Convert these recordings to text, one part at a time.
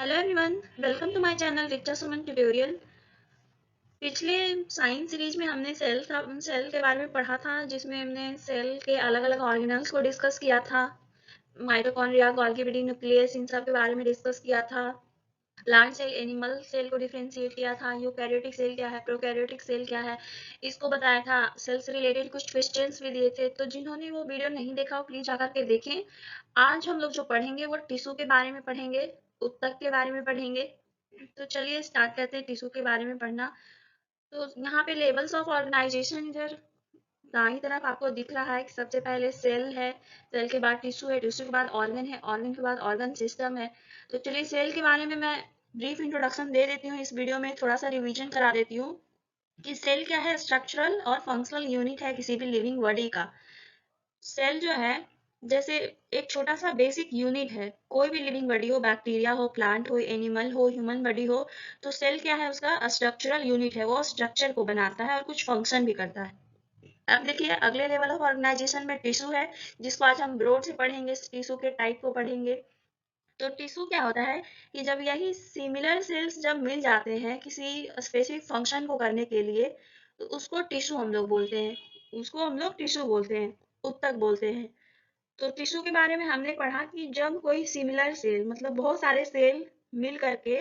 Hello everyone, welcome to my channel Richa Suman tutorial. पिछले science series में हमने सेल के बारे में पढ़ा था, जिसमें हमने सेल के अलग अलग ऑर्गेनल्स को डिस्कस किया था। माइटोकॉन्ड्रिया, गोल्गी बॉडी, न्यूक्लियस, इन सब के बारे में डिस्कस किया था। प्लांट सेल, एनिमल सेल को डिफरेंशिएट किया था। यूकैरियोटिक सेल क्या है, प्रोकैरियोटिक सेल क्या है, इसको बताया था। सेल से रिलेटेड कुछ क्वेश्चंस भी दिए थे, तो जिन्होंने वो वीडियो नहीं देखा वो प्लीज जाकर के देखें। आज हम लोग जो पढ़ेंगे वो टिश्यू के बारे में पढ़ेंगे, उत्तक के बारे में पढ़ेंगे। तो चलिए स्टार्ट करते हैं टिश्यू के बारे में पढ़ना। तो यहाँ पे लेवल्स ऑफ ऑर्गेनाइजेशन इधर दाईं तरफ आपको दिख रहा है कि सबसे पहले सेल है, सेल के बाद टिश्यू है, टिश्यू के बाद ऑर्गन है, ऑर्गन के बाद ऑर्गन सिस्टम है। तो चलिए सेल के बारे में मैं ब्रीफ इंट्रोडक्शन दे देती हूँ, इस वीडियो में थोड़ा सा रिवीजन करा देती हूँ कि सेल क्या है। स्ट्रक्चरल और फंक्शनल यूनिट है किसी भी लिविंग बॉडी का। सेल जो है जैसे एक छोटा सा बेसिक यूनिट है। कोई भी लिविंग बॉडी हो, बैक्टीरिया हो, प्लांट हो, एनिमल हो, ह्यूमन बॉडी हो, तो सेल क्या है, उसका स्ट्रक्चरल यूनिट है। वो स्ट्रक्चर को बनाता है और कुछ फंक्शन भी करता है। अब देखिए अगले लेवल ऑफ ऑर्गेनाइजेशन में टिश्यू है, जिसको आज हम ब्रॉड से पढ़ेंगे, टिश्यू के टाइप को पढ़ेंगे। तो टिश्यू क्या होता है कि जब यही सिमिलर सेल्स जब मिल जाते हैं किसी स्पेसिफिक फंक्शन को करने के लिए, तो उसको टिश्यू हम लोग बोलते हैं, उसको हम लोग टिश्यू बोलते हैं, उत्तक बोलते हैं। तो टिश्यू के बारे में हमने पढ़ा कि जब कोई सिमिलर सेल, मतलब बहुत सारे सेल मिल करके,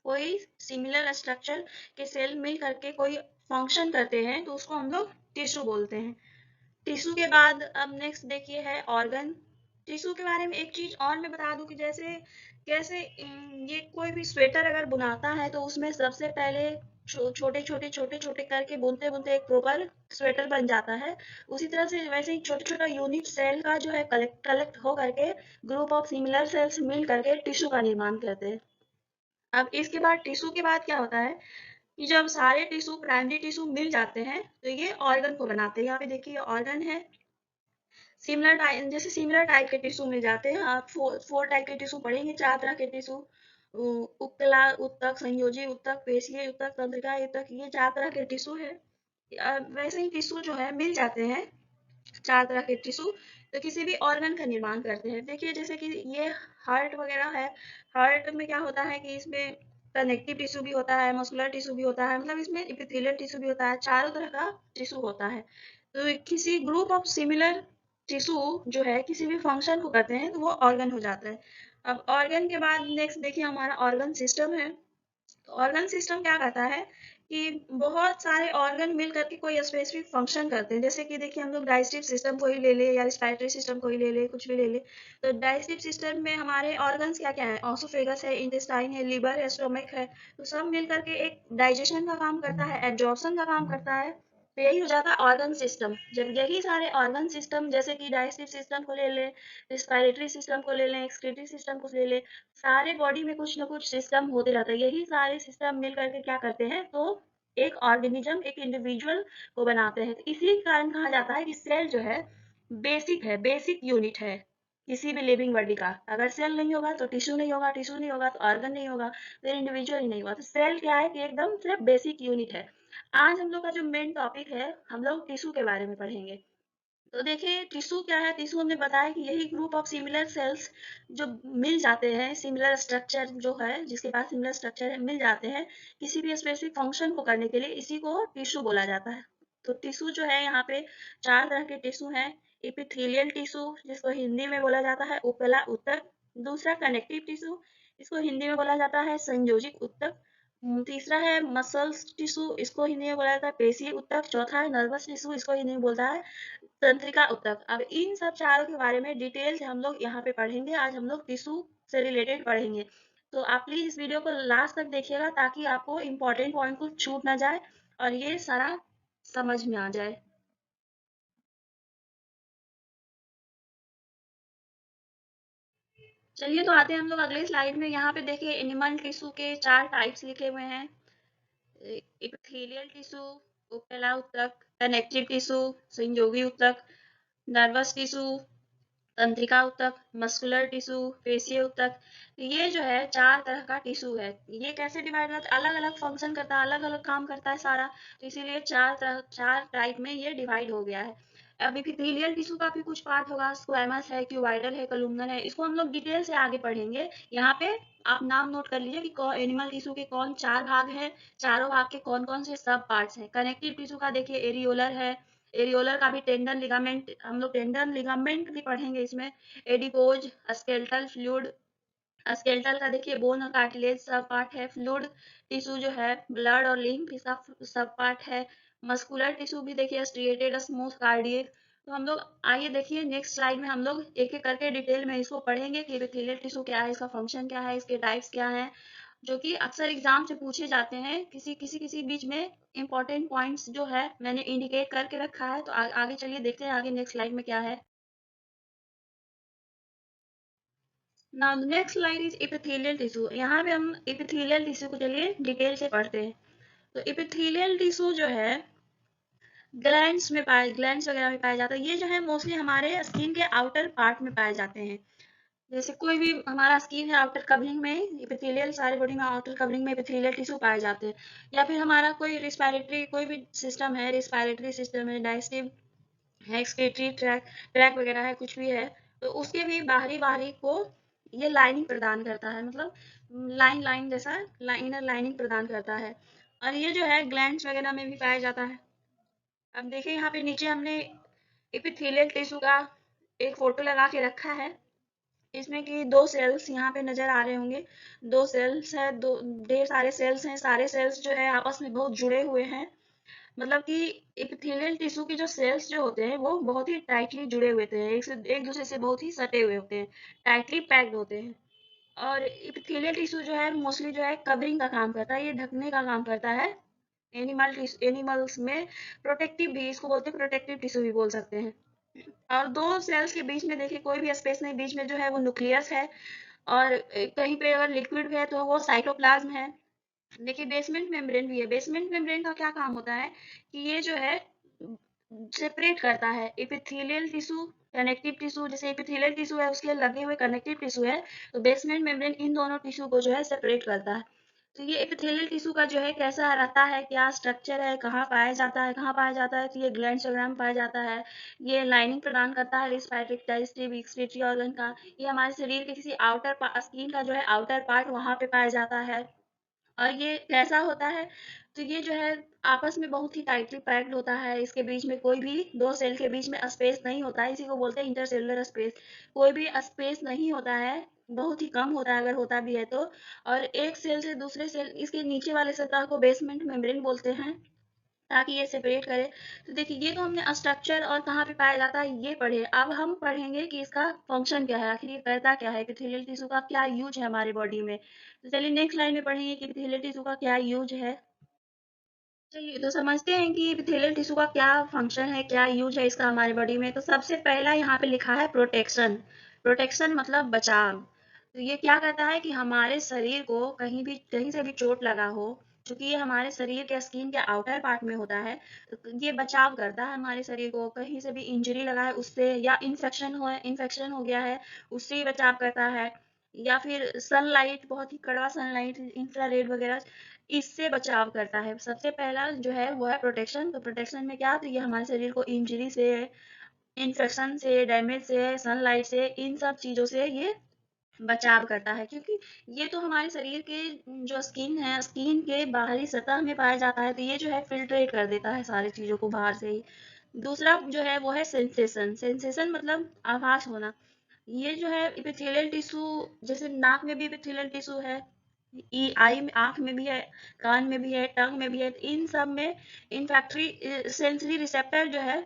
कोई सिमिलर स्ट्रक्चर के सेल मिल करके कोई फंक्शन करते हैं, तो उसको हम लोग टिश्यू बोलते हैं। टिश्यू के बाद अब नेक्स्ट देखिए है ऑर्गन। टिश्यू के बारे में एक चीज और मैं बता दूं कि जैसे कैसे ये कोई भी स्वेटर अगर बुनाता है तो उसमें सबसे पहले छोटे छोटे छोटे छोटे करके बुनते बुनते एक प्रॉपर स्वेटर बन जाता है। उसी तरह से वैसे ही छोटा छोटा यूनिट सेल का जो है कलेक्ट कलेक्ट हो करके ग्रुप ऑफ सिमिलर सेल्स मिल करके टिश्यू का निर्माण करते हैं। अब इसके बाद टिश्यू के बाद क्या होता है कि जब सारे टिश्यू प्राइमरी टिश्यू मिल जाते हैं तो ये ऑर्गन को बनाते हैं। यहाँ पे देखिए ऑर्गन है। सिमिलर टाइप, जैसे सिमिलर टाइप के टिश्यू मिल जाते हैं। आप फोर टाइप के टिश्यू पढ़ेंगे, चार तरह के टिश्यू, उपकला उत्तक, संयोजी उत्तक, पेशीय उत्तक, तंत्रिका उत्तक, ये चार तरह के टिश्यू है। वैसे ही टिश्यू जो है मिल जाते हैं, चार तरह के टिश्यू, तो किसी भी ऑर्गन का निर्माण करते हैं। देखिए जैसे कि ये हार्ट वगैरह है। हार्ट में क्या होता है कि इसमें कनेक्टिव टिश्यू भी होता है, मस्कुलर टिश्यू भी होता है, मतलब इसमें एपिथेलियल टिश्यू भी होता है, चारों तरह का टिश्यू होता है। तो किसी ग्रुप ऑफ सिमिलर टिश्यू जो है किसी भी फंक्शन को करते हैं तो वो ऑर्गन हो जाता है। अब ऑर्गन के बाद नेक्स्ट देखिए हमारा ऑर्गन सिस्टम है। तो ऑर्गन सिस्टम क्या कहता है कि बहुत सारे ऑर्गन मिल करके कोई स्पेसिफिक फंक्शन करते हैं। जैसे कि देखिए हम लोग डाइजेस्टिव सिस्टम को ही ले ले या रिस्पायरेटरी सिस्टम को ही ले ले, कुछ भी ले ले। तो डाइजेस्टिव सिस्टम में हमारे ऑर्गन्स क्या क्या है, ऑसोफेगस है, इंटेस्टाइन है, लिवर है, स्टोमक है। तो सब मिल करके एक डाइजेशन का काम करता है, एब्जॉर्प्शन का काम करता है। तो यही हो जाता है ऑर्गन सिस्टम। जब यही सारे ऑर्गन सिस्टम, जैसे कि डाइजेस्टिव सिस्टम को ले लें, रिस्पायरेटरी सिस्टम को ले लें, एक्सक्रीटरी सिस्टम को ले लें, सारे बॉडी में कुछ ना कुछ सिस्टम होते रहता है। यही सारे सिस्टम मिल करके क्या करते हैं, तो एक ऑर्गेनिज्म, एक इंडिविजुअल को बनाते हैं। तो इसी कारण कहा जाता है कि सेल जो है बेसिक है, बेसिक यूनिट है किसी भी लिविंग बॉडी का। अगर सेल नहीं होगा तो टिश्यू नहीं होगा, टिश्यू नहीं होगा तो ऑर्गन नहीं होगा, फिर इंडिविजुअल ही नहीं होगा। तो सेल क्या है कि एकदम से बेसिक यूनिट है। आज हम लोग का जो मेन टॉपिक है, हम लोग टिश्यू के बारे में पढ़ेंगे। तो देखिए टिश्यू क्या है। टिश्यू हमने बताया कि यही ग्रुप ऑफ सिमिलर सेल्स जो मिल जाते हैं, सिमिलर स्ट्रक्चर जो है, जिसके पास सिमिलर स्ट्रक्चर है, मिल जाते हैं किसी भी स्पेसिफिक फंक्शन को करने के लिए, इसी को टिश्यू बोला जाता है। तो टिश्यू जो है यहाँ पे चार तरह के टिश्यू हैं। एपिथेलियल टिश्यू, जिसको हिंदी में बोला जाता है उपकला उत्तक। दूसरा कनेक्टिव टिश्यू, इसको हिंदी में बोला जाता है संयोजिक उत्तक। तीसरा है मसल्स टिश्यू, इसको हिंदी में बोला जाता है पेशीय उत्तक। चौथा है नर्वस टिश्यू, इसको हिंदी में बोलता है तंत्रिका उत्तक। अब इन सब चारों के बारे में डिटेल से हम लोग यहाँ पे पढ़ेंगे। आज हम लोग टिश्यू से रिलेटेड पढ़ेंगे। तो आप प्लीज इस वीडियो को लास्ट तक देखिएगा ताकि आपको इम्पोर्टेंट पॉइंट कुछ छूट ना जाए और ये सारा समझ में आ जाए। चलिए तो आते हैं हम लोग अगले स्लाइड में। यहाँ पे देखिए एनिमल टिश्यू के चार टाइप्स लिखे हुए हैं। एपिथेलियल टिश्यू, उपकला उत्तक, कनेक्टिव टिश्यू, संयोगी उत्तक, नर्वस टिश्यू, तंत्रिका उत्तक, मस्कुलर टिश्यू, पेशीय उत्तक। ये जो है चार तरह का टिश्यू है। ये कैसे डिवाइड होता है, अलग अलग फंक्शन करता है, अलग अलग काम करता है सारा। तो इसीलिए चार टाइप में ये डिवाइड हो गया है। अब एपिथेलियल टिश्यू का भी कुछ पार्ट होगा, स्क्वैमस है, क्यूबाइडल है, कॉलुमनल है, इसको हम लोग डिटेल से आगे पढ़ेंगे। यहाँ पे आप नाम नोट कर लीजिए कि एनिमल टिश्यू के कौन 4 भाग हैं, चारों भाग के कौन कौन से सब पार्ट्स हैं। कनेक्टिव टिश्यू का देखिए एरियोलर है, एरियोलर का भी टेंडन लिगामेंट, हम लोग टेंडन लिगामेंट भी पढ़ेंगे इसमें। एडिपोज, स्केलेटल फ्लूइड, स्केलेटल का देखिए बोन और कार्टिलेज सब पार्ट है। फ्लूइड टिश्यू जो है ब्लड और लिम्फ इसका सब पार्ट है। मस्कुलर टिश्यू भी देखिए स्ट्रिएटेड स्मूथ कार्डियक। तो हम लोग आइए देखिए नेक्स्ट स्लाइड में हम लोग एक एक करके डिटेल में इसको पढ़ेंगे कि एपिथेलियल टिश्यू क्या है, इसका फंक्शन क्या है, इसके टाइप्स क्या है, जो कि अक्सर एग्जाम से पूछे जाते हैं। किसी बीच में इंपॉर्टेंट पॉइंट्स जो है मैंने इंडिकेट करके रखा है। तो आगे चलिए देखते हैं आगे नेक्स्ट स्लाइड में क्या है। Now next slide is epithelial tissue. यहाँ पे हम एपिथेलियल टिश्यू को चलिए डिटेल से पढ़ते हैं। तो एपिथेलियल टिश्यू जो है ग्लैंड्स वगैरह में पाया जाता है। ये जो है मोस्टली हमारे स्किन के आउटर पार्ट में पाए जाते हैं। जैसे कोई भी हमारा स्किन है आउटर कवरिंग में एपिथेलियल, सारे बॉडी में आउटर कवरिंग में एपिथेलियल टिश्यू पाए जाते हैं। या फिर हमारा कोई रिस्पायरेटरी कोई भी सिस्टम है, रिस्पायरेटरी सिस्टम है, डाइजेस्टिव है, एक्सक्रीटरी ट्रैक वगैरह है, कुछ भी है, तो उसके भी बाहरी बाहरी को ये लाइनिंग प्रदान करता है। मतलब लाइन लाइन जैसा इनर लाइनिंग प्रदान करता है। और ये जो है ग्लैंड्स वगैरह में भी पाया जाता है। अब देखिए यहाँ पे नीचे हमने एपिथेलियल टिश्यू का एक फोटो लगा के रखा है। इसमें कि दो सेल्स यहाँ पे नजर आ रहे होंगे। दो सेल्स है, दो ढेर सारे सेल्स हैं। सारे सेल्स जो है आपस में बहुत जुड़े हुए हैं। मतलब कि एपिथेलियल टिश्यू के जो सेल्स जो होते हैं वो बहुत ही टाइटली जुड़े हुए होते हैं, एक दूसरे से बहुत ही सटे हुए होते हैं, टाइटली पैक्ड होते हैं। और एपिथेलियल टिश्यू जो है मोस्टली जो है कवरिंग का काम करता है, ये ढकने का काम करता है। एनिमल्स में प्रोटेक्टिव भी इसको बोलते हैं, प्रोटेक्टिव टिश्यू भी बोल सकते हैं। और दो सेल्स के बीच में देखिए कोई भी स्पेस नहीं, बीच में जो है वो न्यूक्लियस है। और कहीं पे अगर लिक्विड है तो वो साइटोप्लाज्म है। देखिए बेसमेंट मेम्ब्रेन भी है। बेसमेंट मेम्ब्रेन का क्या काम होता है कि ये जो है सेपरेट करता है एपिथेलियल टिश्यू कनेक्टिव टिश्यू। जैसे एपिथेलियल टिश्यू है उसके लगे हुए कनेक्टिव टिश्यू है, तो बेसमेंट मेम्ब्रेन इन दोनों टिश्यू को जो है सेपरेट करता है। तो ये एपिथेलियल टिश्यू का जो है कैसा रहता है, क्या स्ट्रक्चर है, कहाँ पाया जाता है, कहाँ पाया जाता है, तो ये ग्लैंड्स वगैरह में पाया जाता है। ये लाइनिंग प्रदान करता है रिस्पायरेटरी डाइजेस्टिव एक्सक्रीटरी ऑर्गन का। ये हमारे शरीर के किसी आउटर स्किन का जो है आउटर पार्ट वहां पे पाया जाता है। और ये कैसा होता है, तो ये जो है आपस में बहुत ही टाइटली पैक्ड होता है। इसके बीच में कोई भी दो सेल के बीच में स्पेस नहीं होता है, इसी को बोलते हैं इंटरसेलुलर स्पेस। कोई भी स्पेस नहीं होता है, बहुत ही कम होता है अगर होता भी है तो। और एक सेल से दूसरे सेल, इसके नीचे वाले सतह को बेसमेंट मेम्ब्रेन बोलते हैं, ताकि ये सेपरेट करे। तो देखिए ये तो हमने स्ट्रक्चर और कहाँ पे पाया जाता है ये पढ़े। अब हम पढ़ेंगे कि इसका फंक्शन क्या है, आखिर ये करता क्या है, एपिथेलियल टिश्यू का क्या यूज है हमारे बॉडी में। तो चलिए नेक्स्ट लाइन में पढ़ेंगे कि एपिथेलियल टिश्यू का क्या यूज है। चलिए तो समझते हैं कि एपिथेलियल टिश्यू का क्या फंक्शन है, क्या यूज है इसका हमारे बॉडी में। तो सबसे पहला यहाँ पे लिखा है प्रोटेक्शन। प्रोटेक्शन मतलब बचाव। तो ये क्या करता है कि हमारे शरीर को कहीं से भी चोट लगा हो, क्योंकि ये हमारे शरीर के स्किन के आउटर पार्ट में होता है, तो ये बचाव करता है हमारे शरीर को। कहीं से भी इंजरी लगा है उससे, या इन्फेक्शन हो गया है उससे ही बचाव करता है। या फिर सनलाइट, बहुत ही कड़वा सनलाइट, इंफ्रारेड वगैरह, इससे बचाव करता है। सबसे पहला जो है वो है प्रोटेक्शन। तो प्रोटेक्शन में क्या, तो ये हमारे शरीर को इंजरी से, इन्फेक्शन से, डैमेज से, सनलाइट से, इन सब चीजों से ये बचाव करता है। क्योंकि ये तो हमारे शरीर के जो स्किन है, स्किन के बाहरी सतह में पाया जाता है, तो ये जो है फिल्ट्रेट कर देता है सारी चीजों को बाहर से ही। दूसरा जो है वो है सेंसेशन। सेंसेशन मतलब आभास होना। ये जो है एपिथेलियल टिश्यू, जैसे नाक में भी एपिथेलियल टिश्यू है, ई आई में, आंख में भी है, कान में भी है, टंग में भी है, इन सब में इनफैक्टरी सेंसरी रिसेप्टर जो है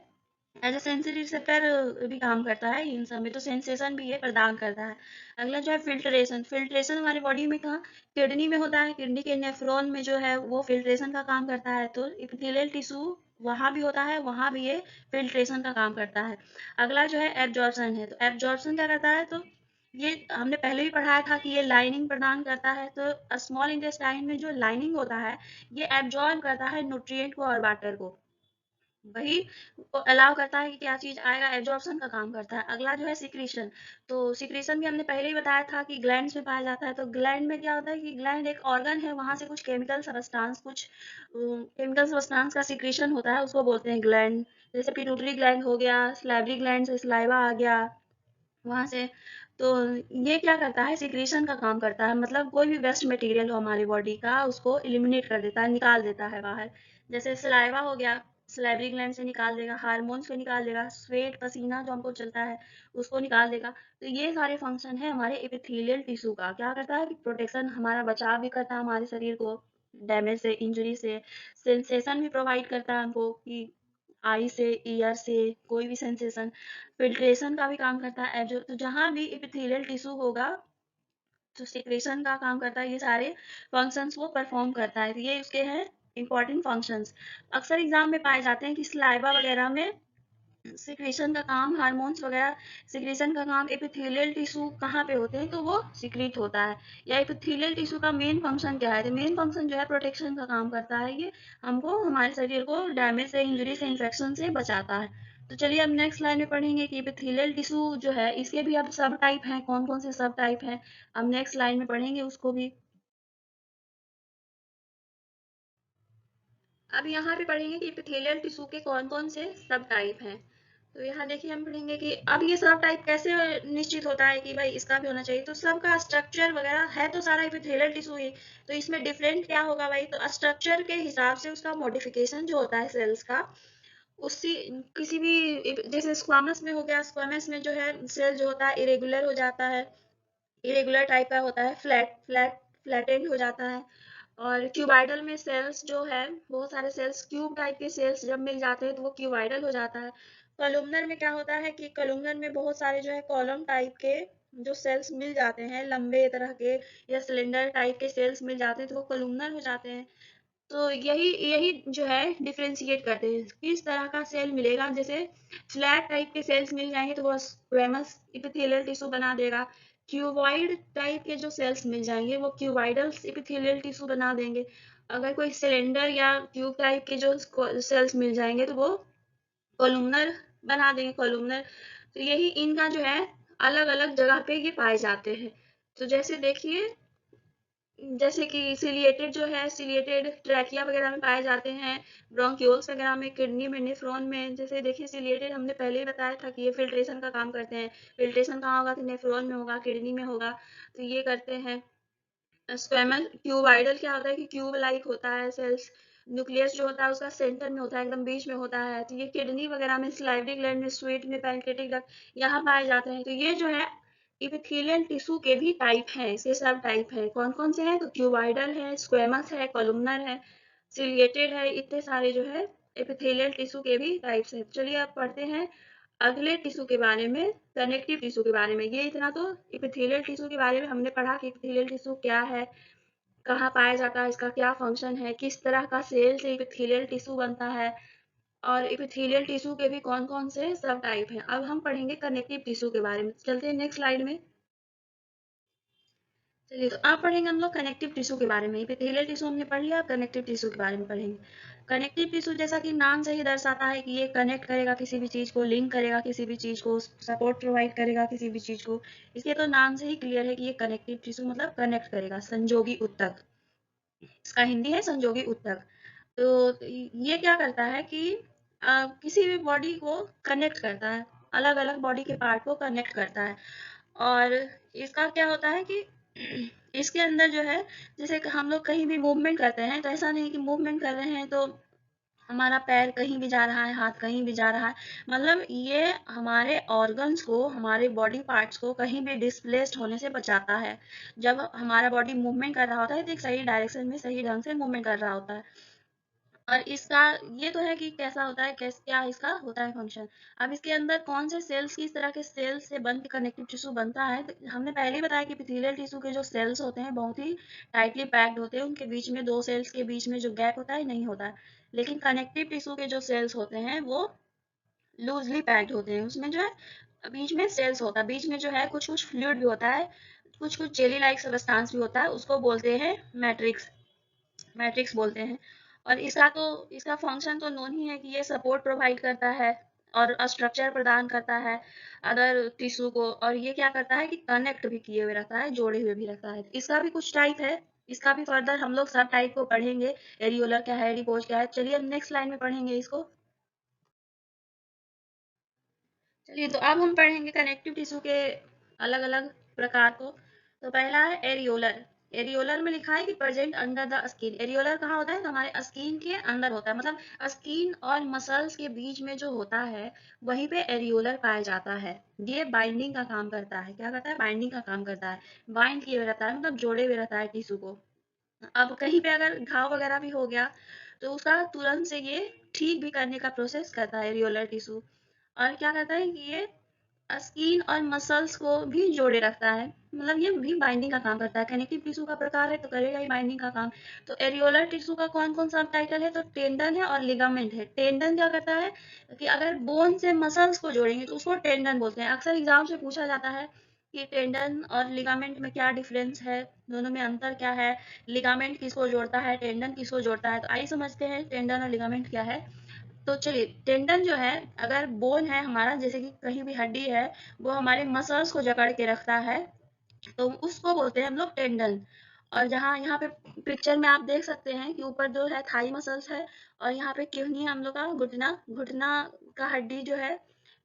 एज ए सेंसरी रिसेप्टर भी काम करता है। इन सब में तो सेंसेशन भी ये प्रदान करता है। अगला जो है फिल्ट्रेशन। फिल्ट्रेशन हमारे बॉडी में कहाँ, किडनी में होता है। किडनी के नेफ्रॉन में जो है वो फिल्ट्रेशन का काम करता है। तो एपिथेलियल टिश्यू वहां भी होता है, वहां भी ये फिल्ट्रेशन का काम करता है। अगला जो है एब्जॉर्प्शन है। तो एब्जॉर्प्शन क्या करता है, तो ये हमने पहले भी पढ़ाया था कि ये लाइनिंग प्रदान करता है। तो स्मॉल इंटेस्टाइन में जो लाइनिंग होता है ये एब्जॉर्ब करता है न्यूट्रिएंट को और वाटर को। वही अलाउ करता है कि क्या चीज आएगा, एब्जॉर्प्शन का काम करता है। अगला जो है सिक्रीशन, तो सिक्रीशन भी हमने पहले ही बताया था कि ग्लैंड्स में पाया जाता है। तो ग्लैंड में क्या होता है कि ग्लैंड एक ऑर्गन है, वहां से कुछ केमिकल सबस्टांस, कुछ केमिकल सबस्टांस का सिक्रीशन होता है, उसको बोलते हैं ग्लैंड। जैसे पिट्यूटरी ग्लैंड हो गया, स्लाइवरी ग्लैंड से स्लाइवा आ गया वहां से। तो ये क्या करता है, सिक्रीशन का काम करता है, मतलब कोई भी वेस्ट मटेरियल हो हमारी बॉडी का उसको इलिमिनेट कर देता है, निकाल देता है बाहर। जैसे सलाइवा हो गया, सलाइवरी ग्लैंड से निकाल देगा, हार्मोन्स को निकाल देगा, स्वेट पसीना जो हमको चलता है उसको निकाल देगा। तो ये सारे फंक्शन है हमारे एपिथेलियल टिश्यू का। क्या करता है कि प्रोटेक्शन, हमारा बचाव भी करता है हमारे शरीर को डैमेज से, इंजरी से। सेंसेशन भी प्रोवाइड करता है हमको कि आई से, ईयर से, कोई भी सेंसेशन। फिल्ट्रेशन का भी काम करता है। जो तो जहाँ भी एपिथेलियल टिश्यू होगा तो सिक्रेशन का काम करता है, ये सारे फंक्शंस वो परफॉर्म करता है। तो ये उसके हैं इंपॉर्टेंट फंक्शंस। अक्सर एग्जाम में पाए जाते हैं कि स्लाइवा वगैरह में सिक्रीशन का काम, हार्मोन्स वगैरह सिक्रीशन का काम एपिथेलियल टिश्यू कहाँ पे होते हैं तो वो सिक्रीट होता है। या एपिथेलियल टिश्यू का मेन फंक्शन क्या है, तो मेन फंक्शन जो है प्रोटेक्शन का काम करता है। ये हमको हमारे शरीर को डैमेज से, इंजरी से, इन्फेक्शन से बचाता है। तो चलिए अब नेक्स्ट लाइन में पढ़ेंगे कि एपिथेलियल टिश्यू जो है इसके भी अब सब टाइप हैं, कौन कौन से सब टाइप हैं। अब नेक्स्ट लाइन में पढ़ेंगे उसको भी। अब यहाँ पे पढ़ेंगे कि एपिथेलियल टिश्यू के कौन कौन से सब टाइप हैं। तो यहाँ देखिए हम पढ़ेंगे कि अब ये सब टाइप कैसे निश्चित होता है कि भाई इसका भी होना चाहिए। तो सबका स्ट्रक्चर वगैरह है तो सारा एपिथेलियल टिश्यू ही, तो इसमें डिफरेंट क्या होगा भाई, तो स्ट्रक्चर के हिसाब से उसका मॉडिफिकेशन जो होता है सेल्स का, उसी किसी भी, जैसे स्क्वामस में हो गया, स्क्वामस में जो है सेल जो होता है इरेगुलर हो जाता है, इरेगुलर टाइप का होता है, फ्लैटेंड हो जाता है। और क्यूबाइडल में सेल्स जो है, बहुत सारे सेल्स, क्यूब टाइप के सेल्स जब मिल जाते हैं तो वो क्यूबाइडल हो जाता है। कॉलमनर में क्या होता है कि कॉलमनर में बहुत सारे जो है कॉलम टाइप के जो सेल्स मिल जाते हैं, लंबे तरह के या सिलेंडर टाइप के सेल्स मिल जाते हैं तो वो कॉलमनर हो जाते हैं। तो यही यही जो है डिफरेंशिएट करते हैं किस तरह का सेल मिलेगा। जैसे फ्लैट टाइप के सेल्स मिल जाएंगे तो वो स्क्वेमस एपिथेलियल टिश्यू बना देगा। क्यूबॉइड टाइप के जो सेल्स मिल जाएंगे वो क्यूबाइडल एपिथेलियल टिश्यू बना देंगे। अगर कोई सिलेंडर या ट्यूब टाइप के जो सेल्स मिल जाएंगे तो वो कोलुमनर बना देंगे, कोलुमनर। तो यही इनका जो है अलग अलग जगह पे ये पाए जाते हैं। तो जैसे देखिए, जैसे कि सिलिएटेड जो है, सिलिएटेड ट्रैकिया वगैरह में पाए जाते हैं, ब्रोंक्यूल्स वगैरह में, किडनी में, नेफ्रॉन में। जैसे देखिए सिलिएटेड हमने पहले ही बताया था कि ये फिल्ट्रेशन का काम करते हैं। फिल्ट्रेशन कहाँ होगा, तो नेफ्रॉन में होगा, किडनी में होगा, तो ये करते हैं। स्क्वेमल क्यूबाइडल क्या होता है कि क्यूब लाइक होता है सेल्स, न्यूक्लियस जो होता है उसका सेंटर में होता है, एकदम बीच में होता है। तो ये किडनी वगैरह में, स्लाइवरी ग्लैंड में, स्वीट में, पैनक्रेटिक डक्ट यहाँ पाए जाते हैं। तो ये जो है इपिथेलियल टिश्यू के भी टाइप हैं, इसके सब टाइप हैं। कौन कौन से हैं, तो क्यूबाइडल है, स्क्वेमस है, कोलुमनर है, सिलिएटेड है, इतने सारे जो है एपिथेलियल टिश्यू के भी टाइप्स हैं। चलिए अब पढ़ते हैं अगले टिश्यू के बारे में, कनेक्टिव टिश्यू के बारे में। ये इतना तो एपिथेलियल टिश्यू के बारे में हमने पढ़ा कि एपिथेलियल टिश्यू क्या है, कहाँ पाया जाता है, इसका क्या फंक्शन है, किस तरह का सेल से एपिथेलियल टिश्यू बनता है, और एपिथेलियल टिश्यू के भी कौन कौन से सब टाइप हैं। अब हम पढ़ेंगे कनेक्टिव टिश्यू के बारे में। चलते हैं नेक्स्ट स्लाइड में। चलिए तो आप पढ़ेंगे हम लोग कनेक्टिव टिश्यू के बारे में। एपिथेलियल टिश्यू हमने पढ़ लिया, अब कनेक्टिव टिश्यू के बारे में पढ़ेंगे। कनेक्टिव टिश्यू जैसा कि नाम से ही दर्शाता है कि ये कनेक्ट करेगा किसी भी चीज को, लिंक करेगा किसी भी चीज को, सपोर्ट प्रोवाइड करेगा किसी भी चीज को। इसके तो नाम से ही क्लियर है कि ये कनेक्टिव टिश्यू मतलब कनेक्ट करेगा, संजोगी उत्तक, इसका हिंदी है संजोगी उत्तक। तो ये क्या करता है कि किसी भी बॉडी को कनेक्ट करता है, अलग अलग बॉडी के पार्ट को कनेक्ट करता है। और इसका क्या होता है कि इसके अंदर जो है, जैसे कि हम लोग कहीं भी मूवमेंट करते हैं तो ऐसा नहीं कि मूवमेंट कर रहे हैं तो हमारा पैर कहीं भी जा रहा है, हाथ कहीं भी जा रहा है। मतलब ये हमारे ऑर्गन्स को, हमारे बॉडी पार्ट्स को कहीं भी डिस्प्लेस्ड होने से बचाता है। जब हमारा बॉडी मूवमेंट कर रहा होता है तो एक सही डायरेक्शन में, सही ढंग से मूवमेंट कर रहा होता है। और इसका ये तो है कि कैसा होता है, कैसे क्या इसका होता है फंक्शन। अब इसके अंदर कौन से सेल्स, किस तरह के सेल्स से बन के कनेक्टिव टिश्यू बनता है, तो हमने पहले ही बताया कि एपिथेलियल टिश्यू के जो सेल्स होते हैं बहुत ही टाइटली पैक्ड होते हैं, उनके बीच में, दो सेल्स के बीच में जो गैप होता है नहीं होता है। लेकिन कनेक्टिव टिश्यू के जो सेल्स होते हैं वो लूजली पैक्ड होते हैं, उसमें जो है बीच में सेल्स होता है, बीच में जो है कुछ कुछ फ्लूइड भी होता है, कुछ कुछ जेली लाइक सब्सटेंस भी होता है, उसको बोलते हैं मैट्रिक्स, मैट्रिक्स बोलते हैं। और इसका फंक्शन तो नोन ही है कि ये सपोर्ट प्रोवाइड करता है और स्ट्रक्चर प्रदान करता है अदर टिश्यू को, और ये क्या करता है कि कनेक्ट भी किए हुए रहता है, जोड़े हुए भी रहता है। इसका भी कुछ टाइप है, इसका भी फर्दर हम लोग सब टाइप को पढ़ेंगे, एरियोलर क्या है, एडिपोज क्या है। चलिए अब नेक्स्ट लाइन में पढ़ेंगे इसको। चलिए तो अब हम पढ़ेंगे कनेक्टिव टिश्यू के अलग अलग प्रकार को। तो पहला है एरियोलर। एरियोलर में लिखा है कि present under the skin. Areolar कहाँ होता है? तो हमारे स्किन के अंदर होता है, मतलब स्किन और मसल्स के बीच में जो होता है वहीं पे एरियोलर पाया जाता है। ये बाइंडिंग का काम करता है। क्या करता है? बाइंडिंग का काम करता है। बाइंड किए हुए रहता है, मतलब जोड़े हुए रहता है टिश्यू को। अब कहीं पे अगर घाव वगैरह भी हो गया तो उसका तुरंत से ये ठीक भी करने का प्रोसेस करता है एरियोलर टिश्यू। और क्या करता है कि ये स्किन और मसल्स को भी जोड़े रखता है, मतलब ये भी बाइंडिंग का काम करता है। कनेक्टिव टिश्यू का प्रकार है तो करेगा ही बाइंडिंग का काम। तो एरियोलर टिश्यू का कौन कौन सा टाइटल है? तो टेंडन है और लिगामेंट है। टेंडन क्या करता है कि अगर बोन से मसल्स को जोड़ेंगे तो उसको टेंडन बोलते हैं। अक्सर एग्जाम से पूछा जाता है कि टेंडन और लिगामेंट में क्या डिफरेंस है, दोनों में अंतर क्या है, लिगामेंट किसको जोड़ता है, टेंडन किसको जोड़ता है। तो आइए समझते हैं टेंडन और लिगामेंट क्या है। तो चलिए, टेंडन जो है, अगर बोन है हमारा, जैसे कि कहीं भी हड्डी है, वो हमारे मसल्स को जकड़ के रखता है, तो उसको बोलते हैं हम लोग टेंडन। और जहाँ यहाँ पे पिक्चर में आप देख सकते हैं कि ऊपर जो है थाई मसल्स है, और यहाँ पे क्यों हम लोग का घुटना घुटना का हड्डी जो है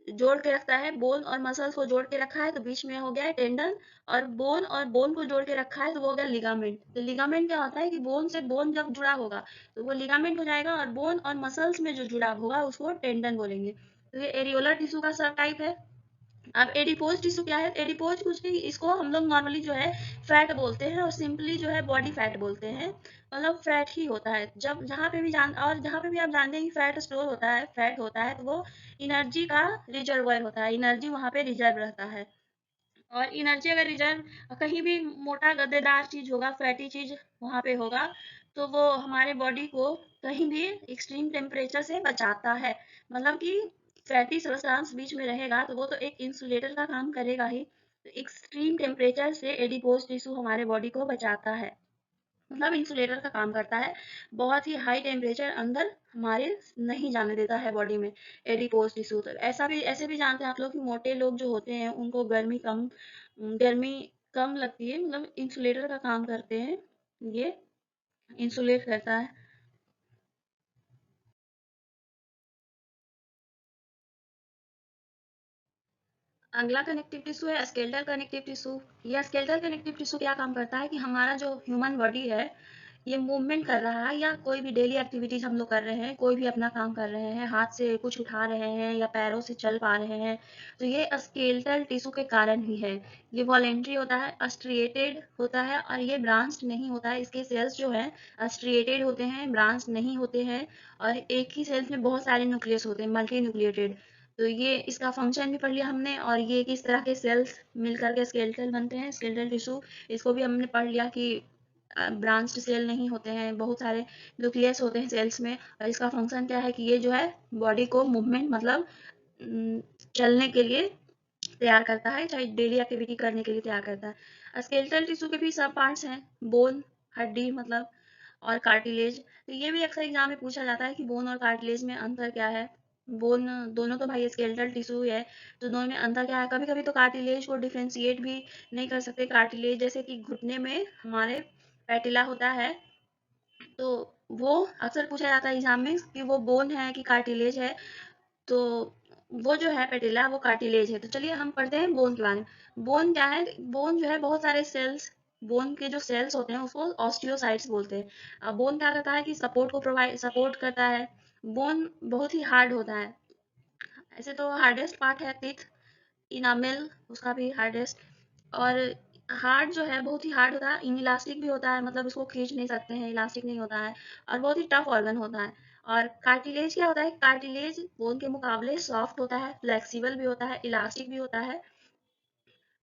जोड़ के रखता है, बोन और मसल्स को जोड़ के रखा है, तो बीच में हो गया है टेंडन। और बोन को जोड़ के रखा है तो वो हो गया लिगामेंट। तो लिगामेंट क्या होता है कि बोन से बोन जब जुड़ा होगा तो वो लिगामेंट हो जाएगा, और बोन और मसल्स में जो जुड़ा होगा उसको टेंडन बोलेंगे। तो ये एरियोलर टिश्यू का सब टाइप है। अब एडिपोज टिश्यू क्या है? एडिपोज कुछ नहीं, इसको हम लोग नॉर्मली जो है फैट बोलते हैं, और सिंपली जो है बॉडी फैट बोलते हैं। मतलब फैट ही होता है। जब जहाँ पे भी आप जानते हैं कि फैट स्टोर होता है, फैट होता है, तो वो एनर्जी का रिजर्वायर होता है। एनर्जी वहाँ पे रिजर्व रहता है। और एनर्जी अगर रिजर्व कहीं भी मोटा गद्देदार चीज होगा, फैटी चीज वहां पे होगा, तो वो हमारे बॉडी को कहीं भी एक्सट्रीम टेम्परेचर से बचाता है। मतलब कि फैटी सब्सटेंस बीच में रहेगा तो वो तो एक इंसुलेटर का काम करेगा ही। तो एक्सट्रीम टेम्परेचर से एडिपोज टिश्यू हमारे बॉडी को बचाता है, मतलब इंसुलेटर का काम करता है। बहुत ही हाई टेम्परेचर अंदर हमारे नहीं जाने देता है बॉडी में एडिपोज टिश्यू। तो ऐसे भी जानते हैं आप लोग कि मोटे लोग जो होते हैं उनको गर्मी कम लगती है, मतलब इंसुलेटर का काम करते हैं ये, इंसुलेट करता है। अगला कनेक्टिव टिश्यू है स्केलेटल कनेक्टिव टिश्यू। ये स्केलेटल कनेक्टिव टिश्यू क्या काम करता है कि हमारा जो ह्यूमन बॉडी है ये मूवमेंट कर रहा है, या कोई भी डेली एक्टिविटीज हम लोग कर रहे हैं, कोई भी अपना काम कर रहे हैं, हाथ से कुछ उठा रहे हैं या पैरों से चल पा रहे हैं, तो ये स्केलेटल टिश्यू के कारण ही है। ये वॉलेंट्री होता है, स्ट्रिएटेड होता है, और ये ब्रांच नहीं होता है। इसके सेल्स जो है स्ट्रिएटेड होते हैं, ब्रांच नहीं होते हैं, और एक ही सेल्स में बहुत सारे न्यूक्लियस होते हैं, मल्टी न्यूक्लिएटेड। तो ये इसका फंक्शन भी पढ़ लिया हमने, और ये किस तरह के सेल्स मिलकर के स्केलेटल बनते हैं, स्केलेटल टिश्यू, इसको भी हमने पढ़ लिया कि ब्रांच्ड सेल नहीं होते हैं, बहुत सारे न्यूक्लियस होते हैं सेल्स में। और इसका फंक्शन क्या है कि ये जो है बॉडी को मूवमेंट, मतलब चलने के लिए तैयार करता है, चाहे डेली एक्टिविटी करने के लिए तैयार करता है। स्केलेटल टिश्यू के भी सब पार्ट्स हैं, बोन, हड्डी मतलब, और कार्टिलेज। तो ये भी अक्सर एग्जाम में पूछा जाता है कि बोन और कार्टिलेज में अंतर क्या है। बोन दोनों तो भाई स्केलेटल टिश्यू है, तो दोनों में अंतर क्या है? कभी कभी तो कार्टिलेज को डिफ्रेंशिएट भी नहीं कर सकते। कार्टिलेज जैसे कि घुटने में हमारे पैटिला होता है, तो वो अक्सर पूछा जाता है एग्जाम में कि वो बोन है कि कार्टिलेज है। तो वो जो है पेटिला वो कार्टिलेज है। तो चलिए हम पढ़ते हैं बोन के बारे में। बोन क्या है? बोन जो है बहुत सारे सेल्स, बोन के जो सेल्स होते हैं उसको ऑस्टियोसाइट्स बोलते हैं। अब बोन क्या करता है कि सपोर्ट करता है। बोन बहुत ही हार्ड होता है। ऐसे तो हार्डेस्ट पार्ट है टीथ, इनामेल उसका भी हार्डेस्ट। और हार्ड जो है बहुत ही हार्ड होता है, इनइलास्टिक भी होता है, मतलब इसको खींच नहीं सकते हैं, इलास्टिक नहीं होता है, और बहुत ही टफ ऑर्गन होता है। और कार्टिलेज क्या होता है? कार्टिलेज बोन के मुकाबले सॉफ्ट होता है, फ्लेक्सिबल भी होता है, इलास्टिक भी होता है।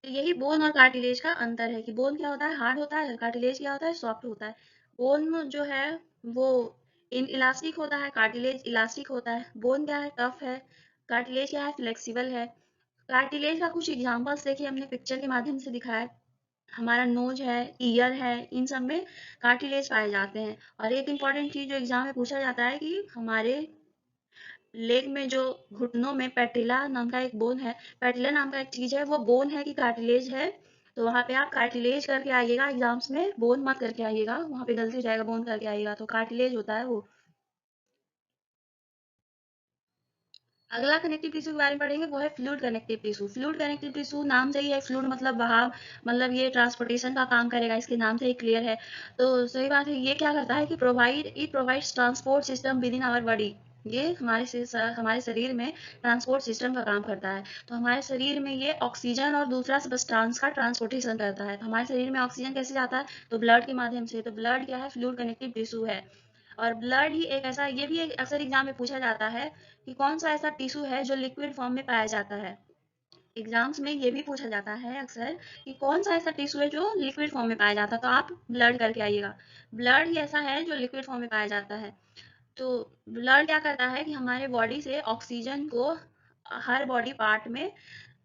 तो यही बोन और कार्टिलेज का अंतर है कि बोन क्या होता है? हार्ड होता है। कार्टिलेज क्या होता है? सॉफ्ट होता है। बोन जो है वो इन इलास्टिक होता है, कार्टिलेज इलास्टिक होता है। बोन क्या है? टफ है। कार्टिलेज क्या है? फ्लेक्सिबल है। कार्टिलेज का कुछ एग्जांपल्स देखिए, हमने पिक्चर के माध्यम से दिखाया है। हमारा नोज है, ईयर है, इन सब में कार्टिलेज पाए जाते हैं। और एक इम्पॉर्टेंट चीज जो एग्जाम में पूछा जाता है कि हमारे लेग में जो घुटनों में पैटिला नाम का एक बोन है, पैटिला नाम का एक चीज है, वो बोन है कि कार्टिलेज है। तो वहां पे आप कार्टिलेज करके आइएगा एग्जाम्स में, बोन मत करके आइएगा, वहां पे गलती हो जाएगा, बोन करके आइएगा, तो कार्टिलेज होता है वो। अगला कनेक्टिव टिश्यू के बारे में पढ़ेंगे, वो है fluid connective tissue. Fluid connective tissue नाम से ही है, फ्लूइड मतलब बहाव, मतलब ये ट्रांसपोर्टेशन का काम करेगा, इसके नाम से ही क्लियर है। तो सही बात है, ये क्या करता है कि it provides transport system within our body. ये हमारे शरीर में ट्रांसपोर्ट सिस्टम का काम करता है। तो हमारे शरीर में ये ऑक्सीजन और दूसरा सब्सटेंस का ट्रांसपोर्टेशन करता है। तो हमारे शरीर में ऑक्सीजन कैसे जाता है, तो ब्लड के माध्यम से। तो ब्लड क्या है, फ्लूइड कनेक्टिव टिश्यू है। और ब्लड ही एक ऐसा, ये भी एक अक्सर एग्जाम में पूछा जाता है कि कौन सा ऐसा टिश्यू है जो लिक्विड फॉर्म में पाया जाता है। एग्जाम्स में ये भी पूछा जाता है अक्सर कि कौन सा ऐसा टिश्यू है जो लिक्विड फॉर्म में पाया जाता है, तो आप ब्लड करके आइएगा। ब्लड ही ऐसा है जो लिक्विड फॉर्म में पाया जाता है। तो ब्लड क्या करता है कि हमारे बॉडी से ऑक्सीजन को हर बॉडी पार्ट में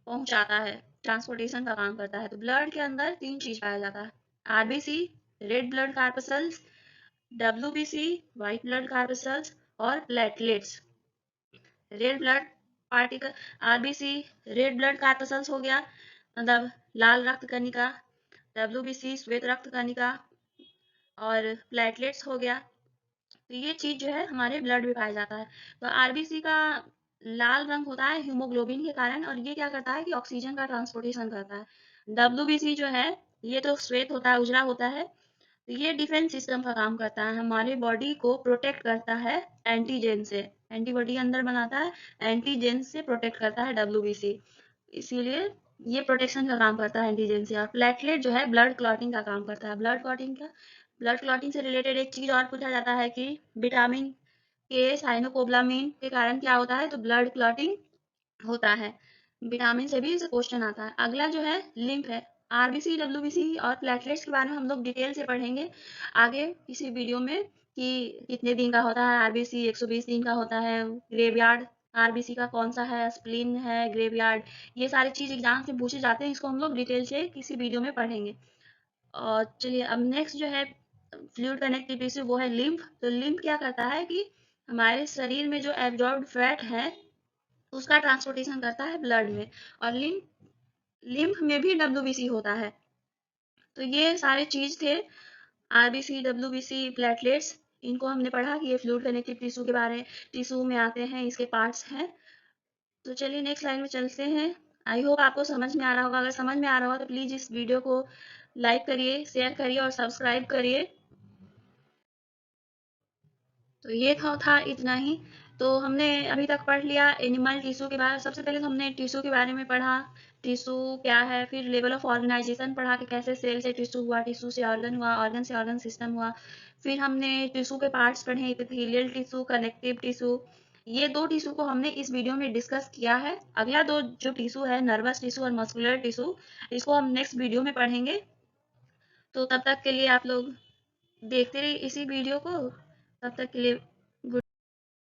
पहुंचाता है, ट्रांसपोर्टेशन का काम करता है। तो ब्लड के अंदर तीन चीज पाया जाता है, RBC, red blood corpuscles, WBC, white blood corpuscles, और platelets. Red blood particle, RBC red blood corpuscles हो गया, मतलब लाल रक्त कणिका, डब्ल्यूबीसी श्वेत रक्त कणिका, और प्लेटलेट्स हो गया। तो ये चीज जो है हमारे ब्लड में पाया जाता है। तो आरबीसी का लाल रंग होता है हीमोग्लोबिन के कारण, और ये क्या करता है कि ऑक्सीजन का ट्रांसपोर्टेशन करता है। डब्ल्यूबीसी जो है ये तो श्वेत होता है, उजला होता है। तो ये डिफेंस सिस्टम का काम करता है, हमारे बॉडी को प्रोटेक्ट करता है एंटीजेन से, एंटीबॉडी अंदर बनाता है, एंटीजेन से प्रोटेक्ट करता है डब्ल्यूबीसी। इसीलिए ये प्रोटेक्शन का काम करता है एंटीजेन से। और प्लेटलेट जो है ब्लड क्लॉटिंग का काम करता है। ब्लड क्लॉटिंग से रिलेटेड एक चीज और पूछा जाता है कि विटामिन के साइनोकोब्लामिन के कारण क्या होता है, तो ब्लड क्लॉटिंग होता है। विटामिन से भी इसे क्वेश्चन आता है। अगला जो है लिम्फ है। आरबीसी, डब्ल्यूबीसी और प्लेटलेट्स के बारे में हम लोग डिटेल से पढ़ेंगे आगे किसी वीडियो में कि कितने दिन का होता है आरबीसी, 120 दिन का होता है। ग्रेवयार्ड आरबीसी का कौन सा है, स्प्लीन है, ग्रेवयार्ड, ये सारी चीज एग्जाम से पूछे जाते हैं, इसको हम लोग डिटेल से किसी वीडियो में पढ़ेंगे। और चलिए अब नेक्स्ट जो है फ्लूइड कनेक्टिव टिश्यू, वो है लिम्फ। तो लिम्फ क्या करता है कि हमारे शरीर में जो एब्जॉर्ब्ड फैट है उसका ट्रांसपोर्टेशन करता है ब्लड में। और लिम्फ में भी डब्ल्यूबीसी होता है। तो ये सारे चीज थे, आरबीसी, डब्ल्यूबीसी, प्लेटलेट्स, इनको हमने पढ़ा कि ये फ्लूइड कनेक्टिव टिश्यू के बारे टिश्यू में आते हैं, इसके पार्ट्स हैं। तो चलिए नेक्स्ट लाइन में चलते हैं। आई होप आपको समझ में आ रहा होगा, अगर समझ में आ रहा होगा तो प्लीज इस वीडियो को लाइक करिए, शेयर करिए और सब्सक्राइब करिए। तो ये था इतना ही। तो हमने अभी तक पढ़ लिया एनिमल टिश्यू के बारे। सबसे पहले तो हमने टिश्यू के बारे में पढ़ा, टिश्यू क्या है, फिर लेवल ऑफ ऑर्गेनाइजेशन पढ़ा कि कैसे सेल से टिश्यू हुआ, टिश्यू से ऑर्गन हुआ, ऑर्गन से ऑर्गन सिस्टम हुआ। फिर हमने टिश्यू के पार्ट्स पढ़े, एपिथेलियल टिश्यू, कनेक्टिव टिश्यू। ये दो टिश्यू को हमने इस वीडियो में डिस्कस किया है। अगला दो जो टिश्यू है, नर्वस टिश्यू और मस्कुलर टिश्यू, इसको हम नेक्स्ट वीडियो में पढ़ेंगे। तो तब तक के लिए आप लोग देखते रहिए इसी वीडियो को। तब तक के लिए